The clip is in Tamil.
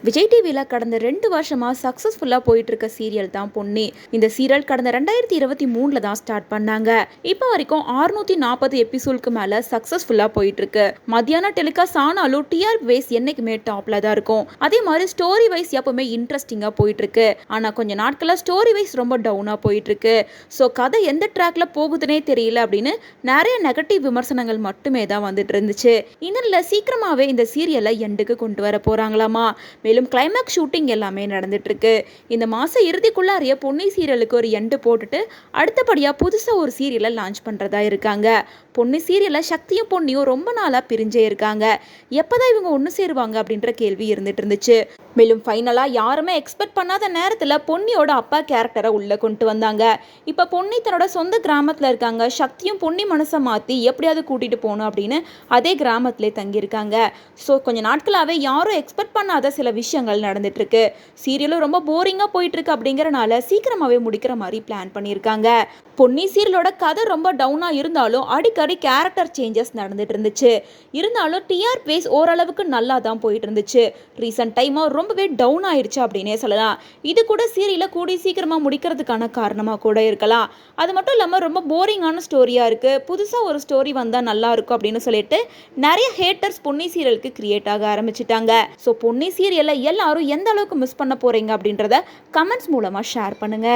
விஜய் டிவியில் கடந்த 2 வருஷமாக சக்ஸஸ்ஃபுல்லாக போயிட்டு இருக்க சீரியல் தான் பொன்னி. இந்த சீரியல் கடந்த 2023 தான் ஸ்டார்ட் பண்ணாங்க. இப்போ வரைக்கும் 640 எபிசோடுக்கு மேலே சக்ஸஸ்ஃபுல்லாக போயிட்டு இருக்கு. மத்தியானம் டெலிகாஸ்ட் ஆனாலும் டிஆர்பி வைஸ் என்னைக்குமே டாப்ல தான் இருக்கும். அதே மாதிரி ஸ்டோரி வைஸ் எப்பவுமே இன்ட்ரெஸ்டிங்காக போயிட்டு இருக்கு. ஆனால் கொஞ்ச நாட்களாக ஸ்டோரி வைஸ் ரொம்ப டவுனாக போயிட்டு இருக்கு. ஸோ கதை எந்த ட்ராக்ல போகுதுன்னே தெரியல அப்படின்னு நிறைய நெகட்டிவ் விமர்சனங்கள் மட்டுமே தான் வந்துட்டு இருந்துச்சு. இன்னும் சீக்கிரமாகவே இந்த சீரியலை எண்டுக்கு கொண்டு வர போறாங்களாமா. மேலும் கிளைமேக்ஸ் ஷூட்டிங் எல்லாமே நடந்துட்டு இருக்கு. இந்த மாசம் இறுதிக்குள்ளாரிய பொன்னி சீரியலுக்கு ஒரு எண்டு போட்டுட்டு அடுத்தபடியா புதுசா ஒரு சீரியலை லான்ச் பண்றதா இருக்காங்க. பொன்னி சீரியலை சக்தியும் பொன்னியும் ரொம்ப நாளா பிரிஞ்சே இருக்காங்க. எப்பதான் இவங்க ஒன்று சேருவாங்க அப்படின்ற கேள்வி இருந்துட்டு இருந்துச்சு. மேலும் ஃபைனலா யாருமே எக்ஸ்பெக்ட் பண்ணாத நேரத்துல பொன்னியோட அப்பா கேரக்டரை உள்ள கொண்டு வந்தாங்க. இப்ப பொன்னி தன்னோட சொந்த கிராமத்துல இருக்காங்க. சக்தியும் பொன்னி மனசை மாத்தி எப்படியாவது கூட்டிட்டு போகணும் அப்படின்னு அதே கிராமத்திலே தங்கியிருக்காங்க. ஸோ கொஞ்ச நாட்களாவே யாரும் எக்ஸ்பெக்ட் பண்ணாத சில விஷயங்கள் நடந்துட்டு இருக்கு. சீரியலும் ரொம்ப போரிங்கா போயிட்டு இருக்கு அப்படிங்கறனால சீக்கிரமாவே முடிக்கிற மாதிரி பிளான் பண்ணியிருக்காங்க. பொன்னி சீரியலோட கதை ரொம்ப டவுனா இருந்தாலும் அடிக்கடி கேரக்டர் சேஞ்சஸ் நடந்துட்டு இருந்துச்சு. இருந்தாலும் டிஆர் பேஸ் ஓரளவுக்கு நல்லா தான் போயிட்டு இருந்துச்சு. ரீசன்ட் டைமா ரொம்பவே டவுன் ஆயிடுச்சு அப்படின்னே சொல்லலாம். இது கூட சீரியலை கூடி சீக்கிரமா முடிக்கிறதுக்கான காரணமா கூட இருக்கலாம். அது மட்டும் இல்லாமல் ரொம்ப போரிங்கான ஸ்டோரியா இருக்கு. புதுசா ஒரு ஸ்டோரி வந்தா நல்லா இருக்கும் அப்படின்னு சொல்லிட்டு நிறைய ஹேட்டர்ஸ் பொன்னி சீரியலுக்கு கிரியேட் ஆக ஆரம்பிச்சிட்டாங்க. ஸோ பொன்னி சீரியலை எல்லாரும் எந்த அளவுக்கு மிஸ் பண்ண போறீங்க அப்படின்றத கமெண்ட்ஸ் மூலமா ஷேர் பண்ணுங்க.